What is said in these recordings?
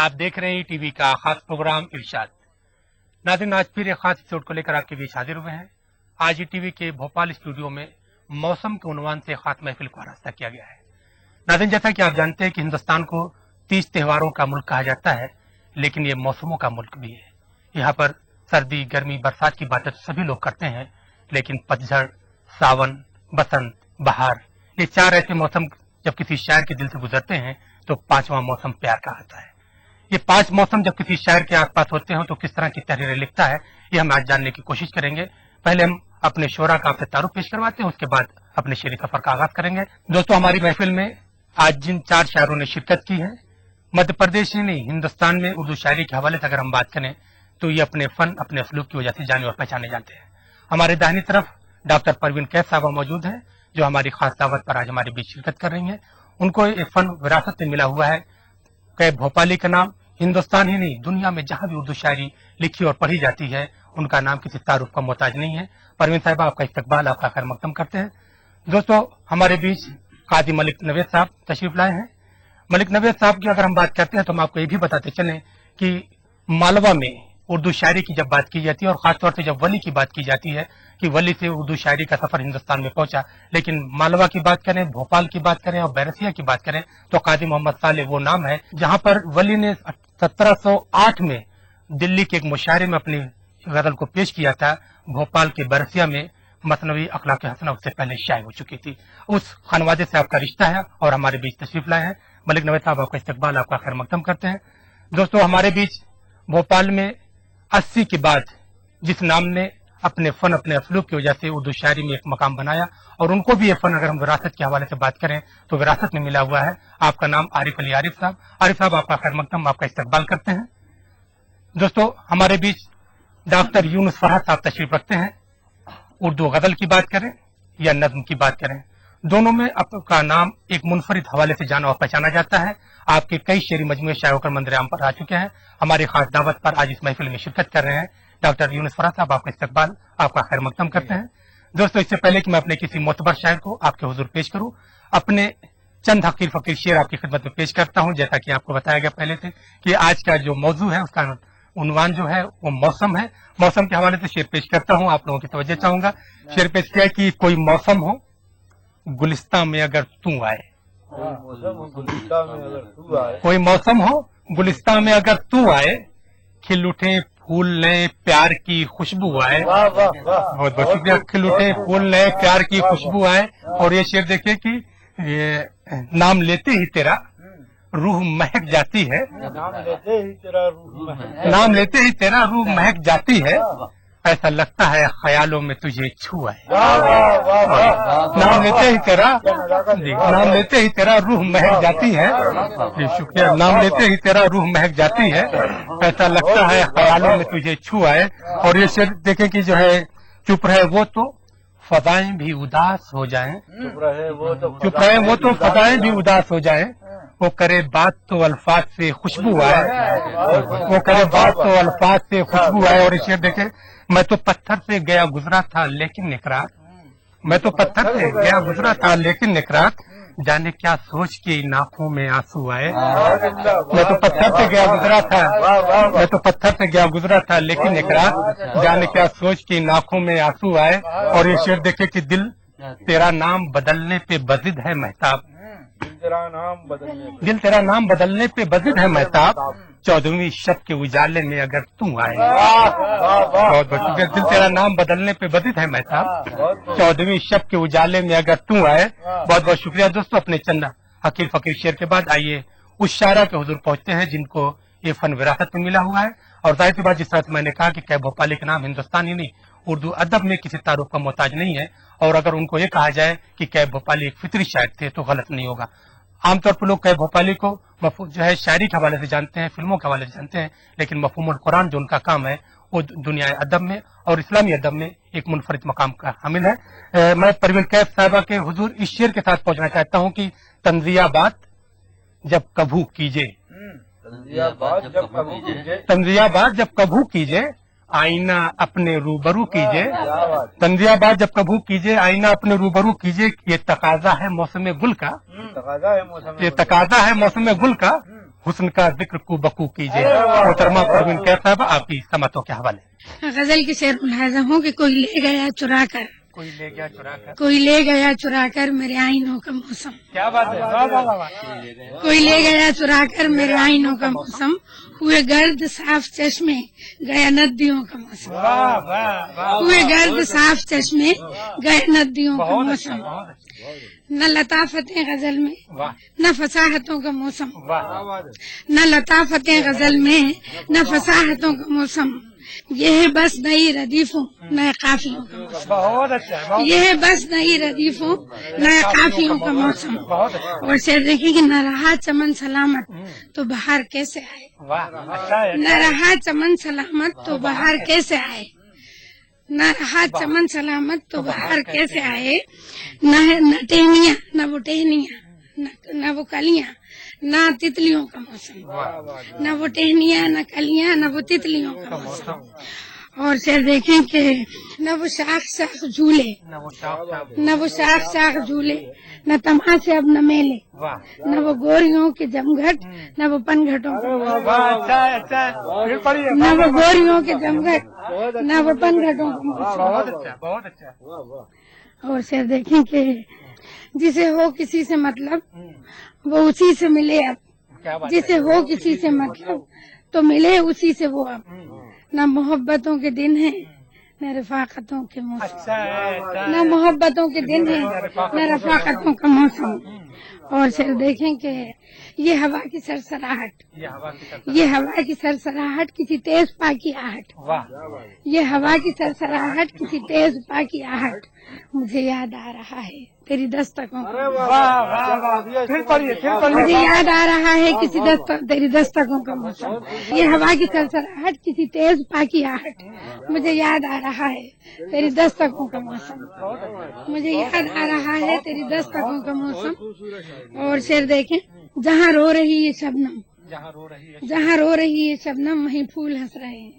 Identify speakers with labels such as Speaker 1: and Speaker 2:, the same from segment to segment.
Speaker 1: आप देख रहे हैं टीवी का खास प्रोग्राम इरशाद। नाज़रीन, आज फिर एक खास एपिसोड को लेकर आपके बीच हाजिर हुए हैं। आज टीवी के भोपाल स्टूडियो में मौसम के उन्वान से खास महफिल का आरास्ता किया गया है। नाज़रीन, जैसा कि आप जानते हैं कि हिंदुस्तान को 30 त्योहारों का मुल्क कहा जाता है, लेकिन ये मौसमों का मुल्क भी है। यहाँ पर सर्दी, गर्मी, बरसात की बातें सभी लोग करते हैं, लेकिन पतझड़, सावन, बसंत, बहार, ये 4 ऐसे मौसम जब किसी शायर के दिल से गुजरते हैं तो 5वां मौसम प्यार का आता है। ये 5 मौसम जब किसी शायर के आसपास होते हैं तो किस तरह की तहरीरें लिखता है, ये हम आज जानने की कोशिश करेंगे। पहले हम अपने शोरा का आपसे तारुफ पेश करवाते हैं, उसके बाद अपने शेरी सफर का आगाज करेंगे। दोस्तों, हमारी महफिल में आज जिन 4 शायरों ने शिरकत की है, मध्य प्रदेश ही नहीं हिंदुस्तान में उर्दू शायरी के हवाले से अगर हम बात करें तो ये अपने फन, अपने असलूब की वजह से जाने और पहचाने जाते हैं। हमारे दाहिनी तरफ डॉक्टर परवीन कैफ साहबा मौजूद है, जो हमारी खास दावत पर आज हमारे बीच शिरकत कर रही हैं। उनको ये फन विरासत से मिला हुआ है। कैफ भोपाली का नाम हिंदुस्तान ही नहीं दुनिया में जहां भी उर्दू शायरी लिखी और पढ़ी जाती है, उनका नाम किसी तारुफ का मोहताज नहीं है। परवीन साहिबा, आपका इस्तकबाल, आपका खैर मकदम करते हैं। दोस्तों, हमारे बीच काजी मलिक नवेद साहब तशरीफ लाए हैं। मलिक नवेद साहब की अगर हम बात करते हैं तो हम आपको ये भी बताते चलें कि मालवा में उर्दू शायरी की जब बात की जाती है और खासतौर से जब वली की बात की जाती है कि वली से उर्दू शायरी का सफर हिंदुस्तान में पहुंचा, लेकिन मालवा की बात करें, भोपाल की बात करें और बैरसिया की बात करें तो काजी मोहम्मद साले वो नाम है जहां पर वली ने 1708 में दिल्ली के एक मुशायरे में अपनी गजल को पेश किया था। भोपाल के बैरसिया में मसनवी अखलाक हसना उससे पहले शाये हो चुकी थी। उस खानवादे से आपका रिश्ता है और हमारे बीच तशरीफ लाए हैं। मलिक नवेद साहब, आपका इस्तकबाल, आपका खैर मकदम करते हैं। दोस्तों, हमारे बीच भोपाल में 80 के बाद जिस नाम ने अपने फन, अपने असलूब की वजह से उर्दू शायरी में एक मकाम बनाया, और उनको भी ये फन अगर हम विरासत के हवाले से बात करें तो विरासत में मिला हुआ है। आपका नाम आरिफ अली आरिफ साहब। आरिफ साहब, आपका खैर मकदम, आपका इस्तकबाल करते हैं। दोस्तों, हमारे बीच डॉक्टर यूनुस फरहत साहब तशरीफ रखते हैं। उर्दू गजल की बात करें या नज्म की बात करें, दोनों में आपका नाम एक मुनफरिद हवाले से जाना और पहचाना जाता है। आपके कई शेरी मजमूए शाये होकर मंदिर आम पर आ चुके हैं। हमारी खास दावत पर आज इस महफिल में शिरकत कर रहे हैं डॉक्टर यूनुस फरहत साहब। आपका इस्तकबाल, आपका खैर मकदम करते हैं। दोस्तों, इससे पहले कि मैं अपने किसी मोतबर शायर को आपके हुजूर पेश करूं, अपने चंद हकीर फकीर शेर आपकी खिदमत में पेश करता हूं। जैसा कि आपको बताया गया पहले से कि आज का जो मौजू है उसका उन्वान जो है वो मौसम है। मौसम के हवाले से शेर पेश करता हूं, आप लोगों की तवज्जो चाहूंगा। शेर पेश किया कि कोई मौसम हो गुलिस्तान में अगर तू आए, कोई मौसम हो गुलिस्तान में अगर तू आए, खिल उठे फूल नए प्यार की खुशबू आए। बहुत बहुत शुक्रिया। खिल उठे फूल नए प्यार की खुशबू आए। और ये शेर देखिए कि ये नाम लेते ही तेरा रूह महक जाती है, नाम लेते ही तेरा रूह महक जाती है, ऐसा लगता है ख्यालों में तुझे छू आए। नाम लेते ही तेरा रूह महक जाती है। शुक्रिया। नाम लेते ही तेरा रूह महक जाती है, ऐसा लगता है ख्यालों में तुझे छू आए। और ये शेर देखें कि जो है, चुप रहे वो तो फजाएं भी उदास हो जाएं, चुप रहे वो तो फजाएं भी उदास हो जाएं, वो करे बात तो अल्फाज से खुशबू आए, वो करे बात तो अल्फाज से खुशबू आए। और इसे देखे, मैं तो पत्थर से गया गुजरा था लेकिन निकरात, मैं तो पत्थर से गया गुजरा था लेकिन निकरात, जाने क्या सोच के इन आंखों में आंसू आए। मैं तो पत्थर से गया गुजरा था, मैं तो पत्थर से गया गुजरा था लेकिन निकरात, जाने क्या सोच के इन आंखों में आंसू आए। और ये शेर देखे कि दिल तेरा नाम बदलने पे बजिद है महताब, दिल तेरा नाम बदलने पे बजिद है महताब, 14वीं शब के उजाले में अगर तू आए। बहुत बहुत शुक्रिया। दिल तेरा नाम बदलने पे बजिद है महताब, 14वीं शब के उजाले में अगर तू आए। बहुत बहुत शुक्रिया। दोस्तों, अपने चंद हकीर फकीर शेर के बाद आइए उस शायरा के हुजूर पहुंचते हैं जिनको ये फन विरासत में मिला हुआ है। और जाहिर सी बात, जिस तरह मैंने कहा कि कैफ भोपाली का नाम हिंदुस्तान ही नहीं उर्दू अदब में किसी तारुफ का मोहताज नहीं है। और अगर उनको ये कहा जाए कि कैफ भोपाली एक फितरी शायर थे तो गलत नहीं होगा। आमतौर पर लोग कैफ भोपाली को जो है शायरी के हवाले से जानते हैं, फिल्मों के हवाले से जानते हैं, लेकिन मफहूमुल कुरान जो उनका काम है वो दुनिया अदब में और इस्लामी अदब में एक मुनफरिद मकाम का हामिल है। मैं परवीन कैफ साहिबा के हुजूर इस शेर के साथ पहुंचना चाहता हूं कि तंजिया बात जब कभू कीजिए, तंजिया बात जब कभू कीजिए, आईना अपने रूबरू कीजिए, तंजियाबाद जब कबू कीजिए, आईना अपने रूबरू कीजिए। ये तकाजा है मौसम गुल का, ये तकाजा है मौसम गुल का, हुस्न का जिक्र कुबकू कीजिए। मोहतरमा परवीन कैफ साहब आपकी समतों के हवाले।
Speaker 2: गजल के शेर मुलाजा हूँ कि कोई ले गया चुरा कर,
Speaker 1: कोई ले गया चुरा कर,
Speaker 2: कोई ले गया चुरा कर मेरे आईनों का मौसम।
Speaker 1: क्या बात है, वाह वाह वाह वाह।
Speaker 2: कोई ले गया चुरा कर मेरे आईनों का मौसम, हुए गर्द साफ चश्मे गया नदियों का मौसम।
Speaker 1: वाह वाह वाह।
Speaker 2: हुए गर्द साफ चश्मे गए नदियों का
Speaker 1: बहुत
Speaker 2: मौसम।
Speaker 1: अच्छा, बहुत अच्छा।
Speaker 2: न लताफतें गजल में,
Speaker 1: वाह
Speaker 2: न फसाहतों का मौसम।
Speaker 1: वाह।
Speaker 2: न लताफतें गजल में, न फसाहतों का मौसम। ये है बस नई रदीफों नए काफियों का मौसम।
Speaker 1: बहुत अच्छा।
Speaker 2: ये है बस नई रदीफों नए काफियों का मौसम।
Speaker 1: बहुत अच्छा।
Speaker 2: और शेर देखिए कि न रहा चमन सलामत तो बाहर कैसे आए।
Speaker 1: वाह अच्छा है।
Speaker 2: न रहा चमन सलामत तो बाहर कैसे आए। न रहा चमन सलामत तो बाहर कैसे आए। न टहनिया न वो टहनिया न वो कलियां न तितलियों का मौसम। न वो टहनिया न कलियां न वो तितलियों का मौसम। और शेर देखें कि न वो शाख शाख झूले, न वो शाख शाख झूले, न तमाशे अब न मेले, न वो गोरियों के जमघट न वो पनघटों का मौसम। न वो गोरियों के जमघट न वो पनघटों का मौसम।
Speaker 1: बहुत अच्छा।
Speaker 2: और शेर देखें कि जिसे हो किसी से मतलब वो उसी से मिले अब। जिसे हो किसी से मतलब तो मिले उसी से वो अब। न मोहब्बतों के दिन है न रफाकतों के मौसम। न मोहब्बतों के दिन है न रफाकतों का मौसम। और शेर देखें कि ये हवा की सरसराहट, ये हवा की सरसराहट किसी तेज पाकी आहट। ये हवा की सरसराहट किसी तेज पाकी आहट मुझे याद आ रहा है तेरी दस्तकों का। मुझे याद आ रहा है तेरी दस्तकों का मौसम। ये हवा की सरसराहट किसी तेज पाकी आहट मुझे याद आ रहा है तेरी दस्तकों का मौसम। मुझे याद आ रहा है तेरी दस्तकों का मौसम। और शेर देखें जहाँ रो रही है शबनम, जहाँ रो रही है शबनम वहीं फूल हंस रहे हैं।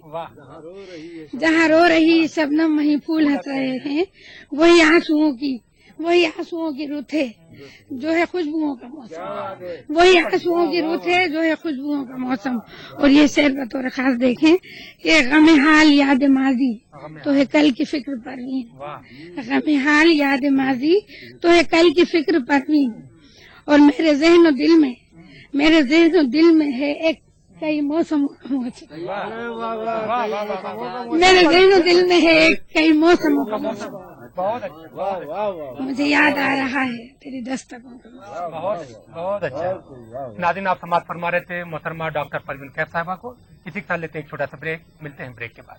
Speaker 2: जहाँ रो रही है शबनम वहीं फूल हंस रहे हैं। वही आंसुओं की रुत है जो है खुशबुओं का मौसम। वही आंसुओं की रुत है जो है खुशबुओं का मौसम। और ये शेर बतौर खास देखें कि गमे हाल याद माजी तो है कल की फिक्र परवीन। गमे हाल याद माजी तो है कल की फिक्र परवीन। और मेरे ज़हन दिल में है एक कई मौसम का मौसम। मेरे ज़हन दिल में है एक कई मौसमों का मौसम। मुझे याद आ रहा है तेरी दस्तकों का।
Speaker 1: बहुत अच्छा। नाज़रीन आप समाप्त फरमा रहे थे मोहतरमा डॉक्टर परवीन कैफ साहिबा को। इसी के साथ लेते हैं एक छोटा सा ब्रेक, मिलते हैं ब्रेक के बाद।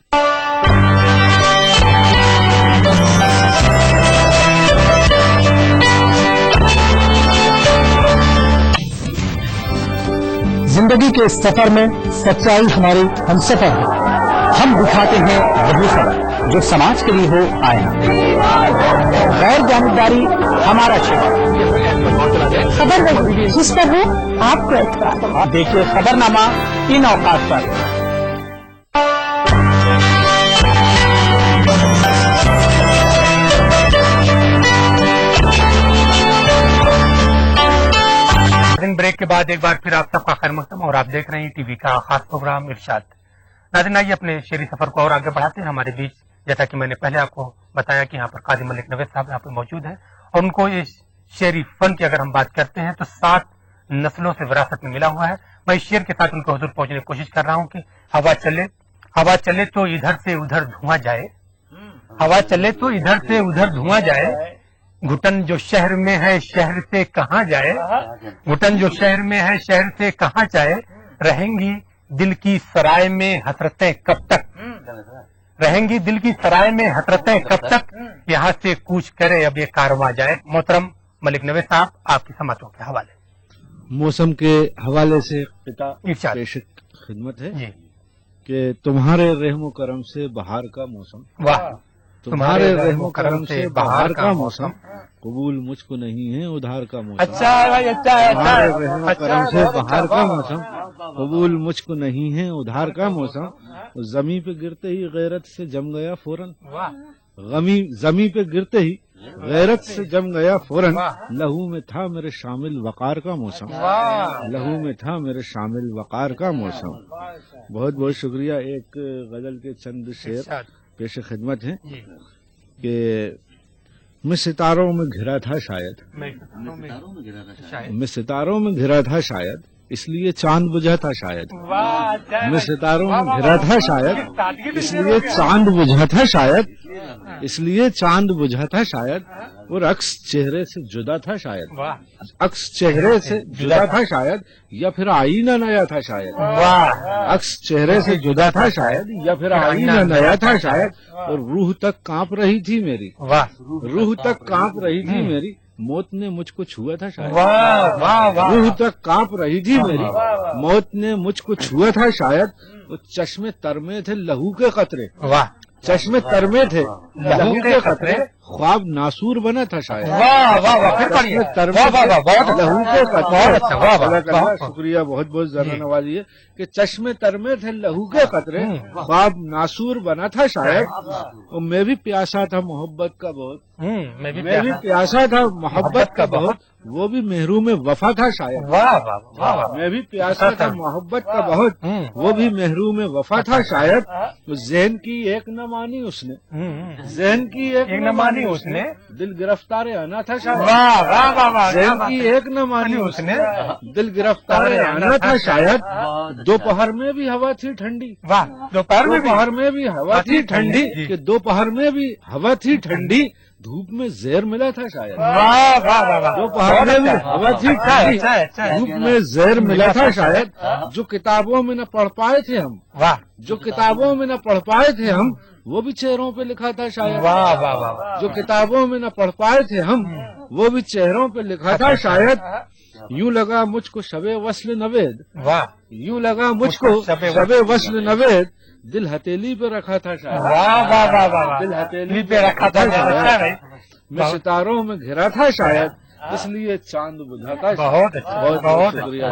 Speaker 3: जिंदगी के इस सफर में सच्चाई हमारी हमसफर है। हम दिखाते हैं वही खबर जो समाज के लिए हो आईना। गैर जानिबदारी हमारा शिकार। खबर वही जिस पर हो आपको एतबार। देखिए खबरनामा इन औकात पर।
Speaker 1: ब्रेक के बाद एक बार फिर आप सबका खैर मकदम और आप देख रहे हैं टीवी का खास प्रोग्राम इरशाद। नाज़रीन आइए अपने शेरी सफर को और आगे बढ़ाते हैं। हमारे बीच जैसा कि मैंने पहले आपको बताया कि यहाँ पर काजी मलिक नवेद साहब यहाँ पर मौजूद हैं और उनको इस शेरी फन की अगर हम बात करते हैं तो 7 नस्लों से विरासत में मिला हुआ है। मैं इस शेर के साथ उनको हुजूर पहुंचने की कोशिश कर रहा हूँ कि हवा चले तो इधर से उधर धुआं जाए, हवा चले तो इधर से उधर धुआं जाए। घुटन जो शहर में है शहर से कहाँ जाए, घुटन जो शहर में है शहर से कहाँ जाए। रहेंगी दिल की सराय में हसरतें कब तक, रहेंगी दिल की सराय में हसरतें कब तक। यहाँ से कूच करे अब ये कारवां जाए। मोहतरम मलिक नवेद साहब आपकी समातों के हवाले।
Speaker 4: मौसम के हवाले से पिता
Speaker 1: इरशाद।
Speaker 4: पेश खिदमत है
Speaker 1: जी।
Speaker 4: कि तुम्हारे रहमो करम से बहार का मौसम,
Speaker 1: वाह।
Speaker 4: तुम्हारे रहमो करम से बहार का मौसम, कबूल मुझको नहीं है उधार का मौसम।
Speaker 1: अच्छा है भाई, अच्छा है, अच्छा है।
Speaker 4: तुम्हारे रहमो करम से बहार का मौसम, कबूल मुझको नहीं है उधार का मौसम। जमी पे गिरते ही गैरत से जम गया फौरन,
Speaker 1: वाह।
Speaker 4: जमी पे गिरते ही غیرت سے جم گیا فوراً، لہو میں تھا میرے شامل وقار کا موسم، لہو میں تھا میرے شامل وقار کا موسم۔ بہت بہت شکریہ۔ ایک غزل کے چند شعر پیش خدمت ہیں کہ میں ستاروں میں گھرا تھا شاید، میں ستاروں میں گھرا تھا شاید، اس لیے چاند بجھا تھا شاید، میں ستاروں میں گھرا تھا شاید، اس لیے چاند بجھا تھا شاید، اس لیے چاند بجھا تھا شاید، اور عکس چہرے سے جدا تھا شاید، عکس چہرے سے جدا تھا شاید، یا پھر آئینہ نیا تھا شاید، عکس چہرے سے جدا تھا شاید، یا پھر آئینہ نیا تھا شاید، اور روح تک کانپ رہی تھی میری، روح تک کانپ رہی تھی میری، موت نے مجھ کو چھوا تھا شاید، روح تک کانپ رہی تھی میری، موت نے مجھ کو چھوا تھا شاید، وہ چشمے تر میں تھے لہو کے قطرے، چشمے تر میں تھے لہو کے قطرے، خواب ناسور بنا تھا شاید، چشمے تر میں تھے لہو کے قطرے۔ شکریہ، بہت بہت ذرا نوازی ہے کہ چشمے تر میں تھے لہو کے قطرے، خواب ناسور بنا تھا شاید، اور میں بھی پیاسا تھا محبت کا بہت، میں بھی پیاسا تھا محبت کا بہت، وہ بھی محروم وفا تھا شاید، میں بھی پیاسا تھا محبت کا بہت، وہ بھی محروم وفا تھا شاید، ذہن کی ایک نہ مانی اس نے، ذہن کی ایک نہ مانی اس نے، دل گرفتار آنا تھا شاید، ذہن کی ایک نہ مانی اس نے، دل گرفتار آنا تھا شاید، دوپہر میں بھی ہوا تھی ٹھنڈی، دوپہر میں بھی ہوا تھی ٹھنڈی، کہ دوپہر میں بھی ہوا تھی ٹھنڈی، دھوپ میں زہر ملا تھا شاید، دوپہر میں بھی ہوا تھی ٹھنڈی، دھوپ میں زہر ملا تھا شاید، جو کتابوں میں نہ پڑھ پائے تھے ہم، جو کتابوں میں نہ پڑھ پائے تھے ہم، وہ بھی چہروں پہ لکھا تھا شاید، جو کتابوں میں نہ پڑھ پائے تھے ہم، وہ بھی چہروں پہ لکھا تھا شاید، یوں لگا مجھ کو شب وصل نوید، یوں لگا مجھ کو شب وصل نوید، دل ہتھیلی پہ رکھا تھا شاید، دل ہتھیلی پہ رکھا تھا شاید، میں ستاروں میں گھرا تھا شاید، اس لیے چاند بجھا تھا شاید۔ بہت شکریہ۔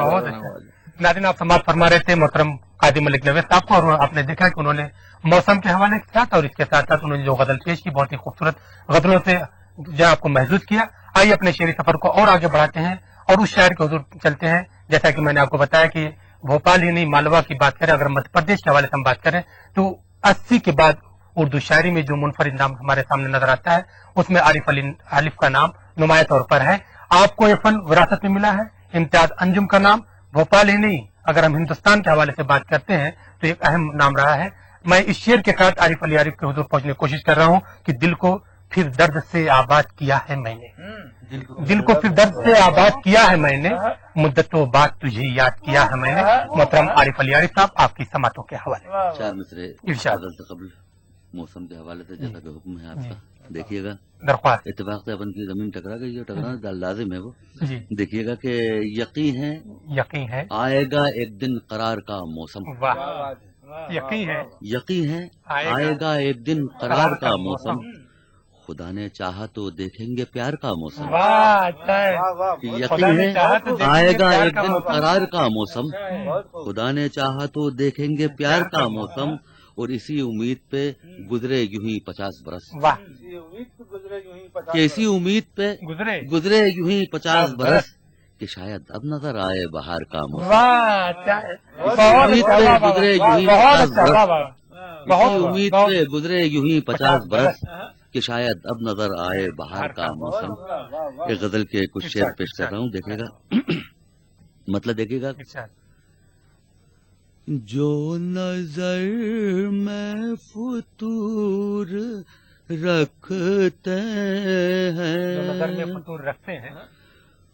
Speaker 1: ناظرین، آپ سماعت فرما رہے تھے محترم قادی ملک نوید صاحب کو، اور آپ نے دیکھا کہ انہوں نے موسم کے حوالے کے ساتھ اور اس کے ساتھ ساتھ انہوں نے جو غزل پیش کی، بہت ہی خوبصورت غزلوں سے جو آپ کو محظوظ کیا۔ آئیے اپنے شعری سفر کو اور آگے بڑھاتے ہیں اور اس شاعر کے حضور چلتے ہیں۔ جیسا کہ میں نے آپ کو بتایا کہ بھوپال ہی نہیں، مالوا کی بات کریں، اگر مدھیہ پردیش کے حوالے سے ہم بات کریں تو 80 کے بعد اردو شاعری میں جو منفرد نام ہمارے سامنے نظر آتا ہے اس میں عارف علی عالف کا نام نمایاں طور پر ہے۔ آپ کو یہ فن وراثت میں ملا ہے۔ امتیاز انجم کا نام بھوپال ہی نہیں، اگر ہم ہندوستان کے حوالے سے بات کرتے ہیں تو ایک اہم نام رہا ہے۔ میں اس شعر کے ساتھ عارف علی عارف کے حضور پہنچنے کی کوشش کر رہا ہوں کہ دل کو پھر درد سے آباد کیا ہے میں نے، دل کو پھر درد سے آباد کیا ہے میں نے، مدتوں بعد تجھے یاد کیا ہے میں نے۔ محترم عارف علی عارف صاحب، آپ کی سماعتوں کے حوالے
Speaker 5: چار مصرے
Speaker 1: ارشاد
Speaker 5: سے قبل موسم کے حوالے سے جیسا کہ حکم ہے آپ کا، دیکھیے گا
Speaker 1: درخواست
Speaker 5: اتفاق سے اپن کی زمین ٹکرا گئی ہے، ٹکرانا لازم ہے وہ۔
Speaker 1: جی،
Speaker 5: دیکھیے گا کہ یقین ہے
Speaker 1: یقین ہے،
Speaker 5: آئے گا ایک دن قرار کا موسم،
Speaker 1: واہ، یقین ہے
Speaker 5: یقین ہے آئے گا ایک دن قرار کا موسم، خدا نے چاہا تو دیکھیں گے پیار کا موسم،
Speaker 1: واہ، اچھا ہے،
Speaker 5: یقین ہے آئے گا ایک دن قرار کا موسم، خدا نے چاہا تو دیکھیں گے پیار کا موسم، اور اسی امید پہ گزرے یوں ہی 50 برس،
Speaker 1: واہ،
Speaker 5: کہ اسی امید پہ گزرے یوں ہی 50 برس، کہ شاید اب نظر آئے بہار کا موسم،
Speaker 1: واہ، اچھا ہے،
Speaker 5: اسی امید پہ گزرے یوں ہی 50 برس،
Speaker 1: بہت
Speaker 5: اسی امید پہ گزرے یوں ہی 50 برس، کہ شاید اب نظر آئے بہار کا موسم۔ ایک غزل کے کچھ شعر پیش کر رہا ہوں، دیکھے گا مطلب دیکھیے گا۔ جو نظر میں فطور رکھتے ہیں،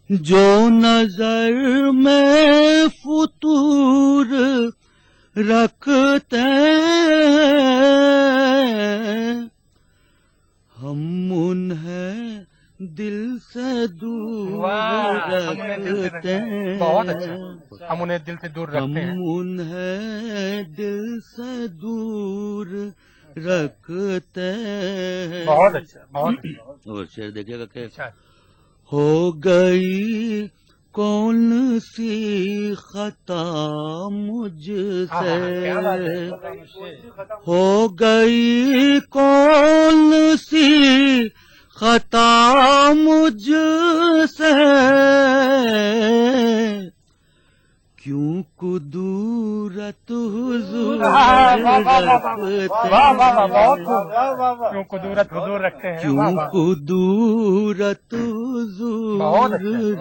Speaker 5: جو نظر میں فطور رکھتے ہیں، ہم انہیں دل سے دور رکھتے ہیں،
Speaker 1: بہت اچھا، ہم انہیں دل سے دور رکھتے ہیں،
Speaker 5: ہم انہیں دل سے دور رکھتے ہیں،
Speaker 1: بہت اچھا، بہت اچھا۔
Speaker 5: اور شعر دیکھیے گا کہ
Speaker 1: اچھا،
Speaker 5: ہو گئی کون سی خطا مجھ سے، ہو گئی کون سی खता मुझसे क्यों कुदूरत हुजूर
Speaker 1: क्यों कुदूरत हुजूर रखते हैं,
Speaker 5: क्यों कुदूरत हुजूर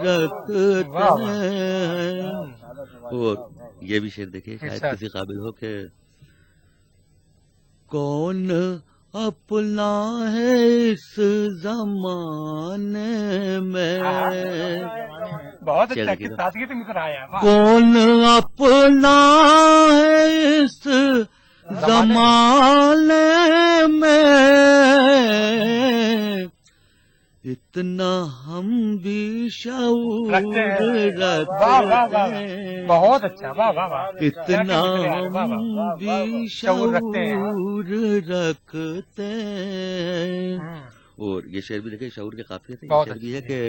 Speaker 5: रखते हैं। और ये भी शेर देखिए, शायद किसी काबिल हो कि कौन अपना है इस जमाने में।
Speaker 1: बहुत अच्छा, किस ताजगी से मुस्कुरा आया।
Speaker 5: कौन अपना है इस जमाने में, इतना हम भी शऊर रखते हैं।
Speaker 1: बहुत अच्छा, वाह वाह वाह।
Speaker 5: इतना हम भी शऊर रखते हैं। और ये शेर भी देखिए, शऊर के काफी थे। शेर भी है कि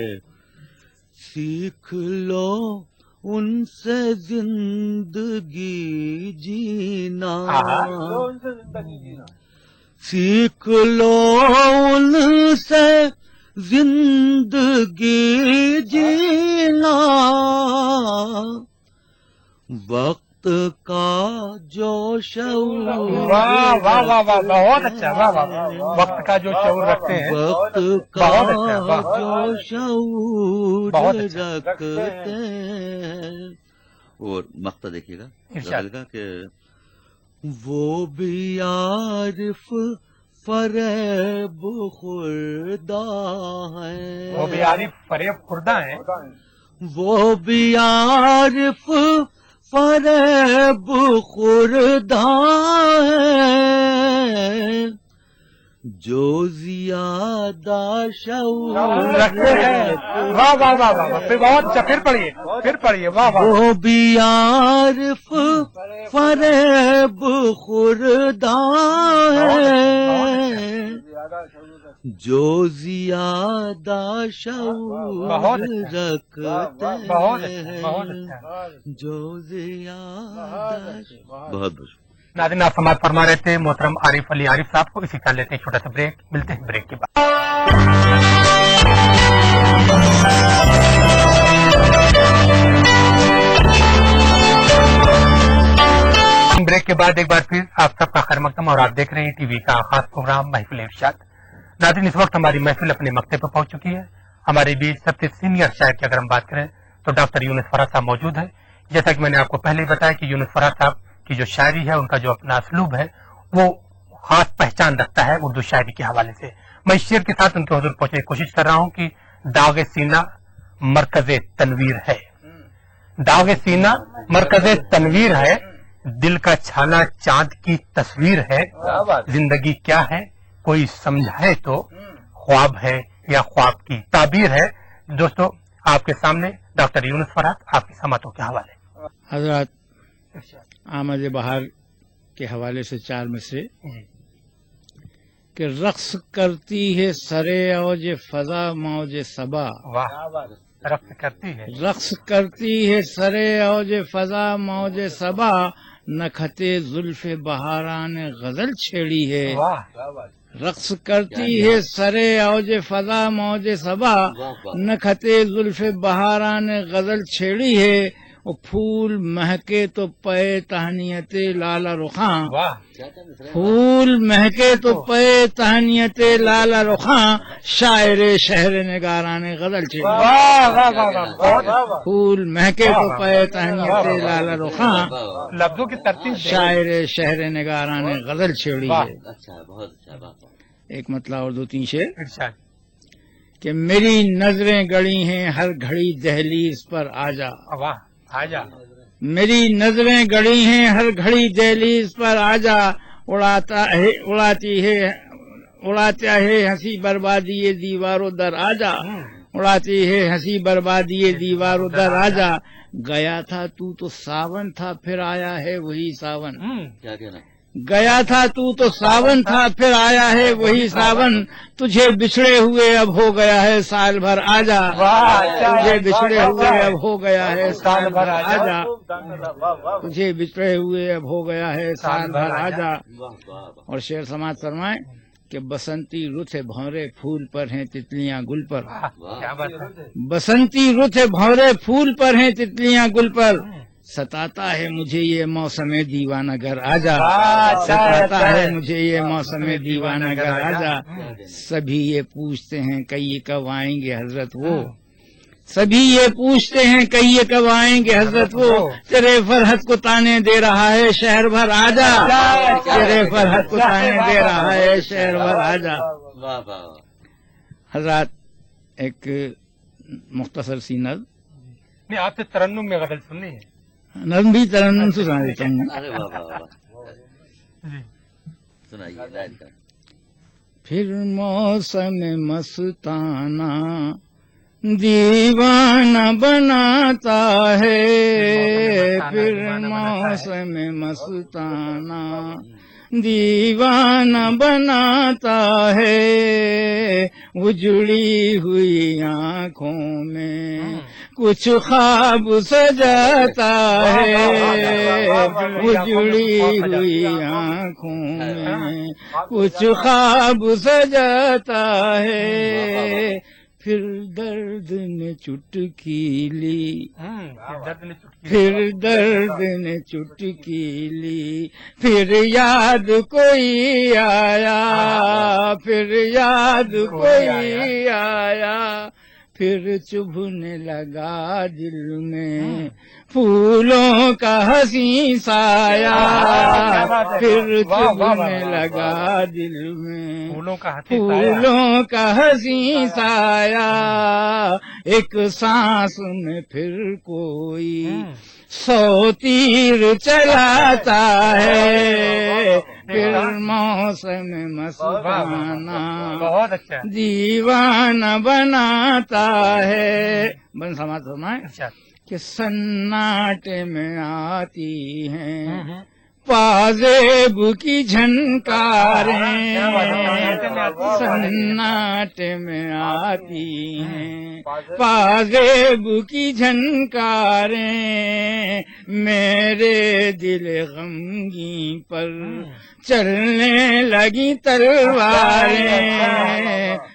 Speaker 5: सीख लो उनसे जिंदगी जीना, सीख लो उनसे जिंदगी जीना, वक्त का जो शऊर।
Speaker 1: वाह वाह वाह वाह, बहुत अच्छा, वाह वाह। वक्त का जो शऊर रखते हैं,
Speaker 5: वक्त का जो शऊर रखते हैं। और मक्ता देखिएगा गजल का कि वो भी आरिफ फरेब खुर्दा है,
Speaker 1: वो भी आरिफ फरेब खुर्दा है,
Speaker 5: वो भी आरिफ फरेब खुर्दा है, जो जियादा शऊर
Speaker 1: रखते हैं। वाह वाह वाह वाह, फिर बहुत अच्छा, फिर पढ़िए, वाह वाह।
Speaker 5: वो भी आरिफ फरेब खुर्दा है, जो जियादा शऊर रखते हैं, जो जियादा। बहुत बहुत
Speaker 1: नाज़रीन, आप समाप्त फरमा रहे थे मोहतरम आरिफ अली आरिफ साहब को। इसी का लेते हैं छोटा सा ब्रेक, मिलते हैं ब्रेक के बाद। ब्रेक के बाद एक बार फिर आप सबका खैर मकदम, और आप देख रहे हैं टीवी का खास प्रोग्राम महफिल इरशाद। नाज़रीन, इस वक्त हमारी महफिल अपने मकते पर पहुंच चुकी है। हमारे बीच सबसे सीनियर शायर की अगर हम बात करें तो डॉक्टर यूनुस फराज साहब मौजूद है। जैसा कि मैंने आपको पहले ही बताया कि यूनुस फराज साहब की जो शायरी है, उनका जो अपना असलूब है, वो खास पहचान रखता है उर्दू शायरी के हवाले से। मैं इस शेर के साथ उनके हुजूर पहुंचने की कोशिश कर रहा हूं कि दागे सीना मरकज़े तनवीर है, दागे सीना मरकज़े तनवीर है, दिल का छाला चांद की तस्वीर है, जिंदगी क्या है कोई समझाए तो ख्वाब है या ख्वाब की ताबीर है। दोस्तों, आपके सामने डॉक्टर यूनुस फराज, आपकी समातों के हवाले।
Speaker 6: हजरत आमद बहार के हवाले से चार मिसरे कि रक्स करती है सरे औज फजा मौज सबा।
Speaker 1: वाह, रक्स करती है,
Speaker 6: रक्स करती है सरे औज फजा मौज सबा, नखते जुल्फे बहारान गजल छेड़ी है।
Speaker 1: वाह,
Speaker 6: रक्स करती है सरे औज फजा मौज सबा, नखते जुल्फे बहारान गजल छेड़ी है, वो फूल महके तो पे तहनीयते लाला रुखां, फूल महके तो पे तहनीयते लाला रुखां, शायर शहर निगाराने गजल छेड़ी। फूल महके तो पे तहनीयते लाला रुखां,
Speaker 1: लफ्जों की तरतीब
Speaker 6: शायर शहर निगाराने गजल छेड़ी है। एक मतलब और दो तीन शेर कि मेरी नजरें गड़ी हैं हर घड़ी दहलीज पर आजा।
Speaker 1: वाह, आजा।
Speaker 6: मेरी नजरें गड़ी हैं हर घड़ी दहलीज पर आजा, उड़ाता है हंसी बर्बादी ये दीवारों दर आजा, उड़ाती है हंसी बर्बादी ये दीवारों दर आजा, गया था तू तो सावन था फिर आया है वही सावन।
Speaker 5: क्या कहना,
Speaker 6: गया था तू तो सावन था फिर आया है वही सावन, तुझे बिछड़े हुए अब हो गया है साल भर आजा, तुझे बिछड़े हुए अब हो गया है साल भर आजा, तुझे बिछड़े हुए अब हो गया है साल भर आजा। और शेर समाज फरमाए کہ بسنتی رت ہے بھورے پھول پر ہیں تتلیاں گل پر.
Speaker 1: کیا بات ہے.
Speaker 6: بسنتی رت ہے بھورے پھول پر ہیں تتلیاں گل پر. ستاتا ہے مجھے یہ موسم دیوانہ گر آجا. ستاتا ہے مجھے یہ موسم دیوانہ گر آجا. سبھی یہ پوچھتے ہیں کئی کب آئیں گے حضرت وہ. سبھی یہ پوچھتے ہیں کئی کب آئیں گے حضرت وہ. تیرے فرحت کو تانے دے رہا ہے شہر بھر آجا. تیرے فرحت کو تانے دے رہا ہے شہر بھر آجا. حضرات ایک مختصر سی نظم.
Speaker 1: نہیں آپ سے ترنم میں غزل سننی ہے.
Speaker 6: نظم بھی ترنم سے سنا دیتا ہوں.
Speaker 5: ارے واہ واہ واہ. سنائیے.
Speaker 6: پھر موسم مستانہ دیوانہ بناتا ہے. پھر موسم مستانہ دیوانہ بناتا ہے. اجڑی ہوئی آنکھوں میں کچھ خواب سجاتا ہے. اجڑی ہوئی آنکھوں میں کچھ خواب سجاتا ہے. پھر درد نے چٹکی لی. پھر درد نے چٹکی لی. پھر یاد کوئی آیا. پھر یاد کوئی آیا. پھر چبھنے لگا دل میں پھولوں کا حسین سایہ. پھر چبھنے لگا دل میں پھولوں کا حسین سایہ. ایک سانس میں پھر کوئی 100 تیر چلاتا ہے. پھر موسم مستانہ
Speaker 1: بہت اچھا.
Speaker 6: دیوانہ بناتا ہے. بن سماعت فرمائے کہ سناٹے میں آتی ہیں پازیب کی جھنکاریں. سناٹے میں آتی ہیں پازیب کی جھنکاریں. میرے دل غمگین پر چلنے لگی تلواریں.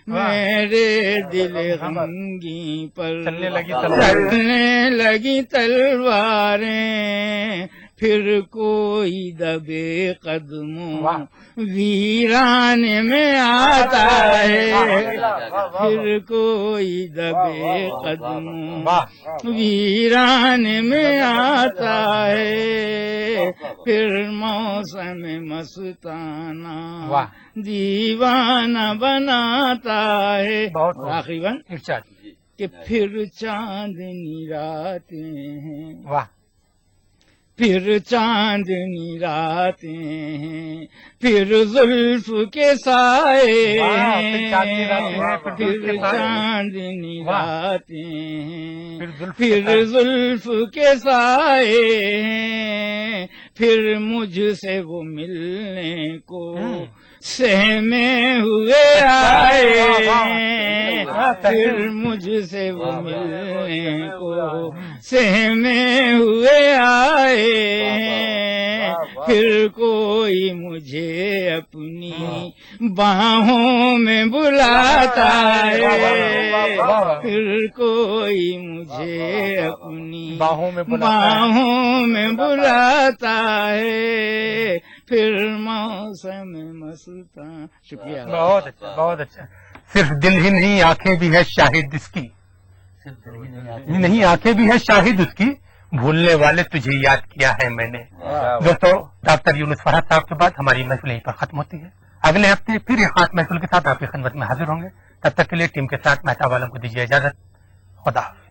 Speaker 6: میرے دل غمگین پر چلنے لگی تلواریں. پھر کوئی دبے قدموں ویرانے میں آتا ہے. پھر کوئی دبے قدموں ویرانے میں آتا ہے. پھر موسم مستانہ دیوانہ بناتا ہے. آخری بن کہ پھر چاندنی راتیں ہیں. پھر چاندنی راتیں ہیں. پھر زلف کے سائے ہیں. پھر چاندنی راتیں ہیں. پھر زلف کے سائے ہیں. پھر مجھ سے وہ ملنے کو سہمے ہوئے آئے ہیں. پھر مجھ سے وہ ملنے کو سہمے ہوئے آئے ہیں. پھر کوئی مجھے اپنی باہوں میں بلاتا ہے. پھر کوئی مجھے اپنی باہوں میں بلاتا ہے. پھر موسم مستانہ. شکریہ.
Speaker 1: بہت اچھا بہت اچھا. صرف دل ہی نہیں آنکھیں بھی ہے شاہد اس کی. نہیں آنکھیں بھی ہے شاہد اس کی. بھولنے والے تجھے یاد کیا ہے میں نے. دوستو ڈاکٹر یونس فرحت صاحب کے بعد ہماری محفل یہیں پر ختم ہوتی ہے. اگلے ہفتے پھر ایک خاص محفل کے ساتھ آپ کی خدمت میں حاضر ہوں گے. تب تک کے لیے ٹیم کے ساتھ مہتاب عالم کو دیجیے اجازت. خدا حافظ.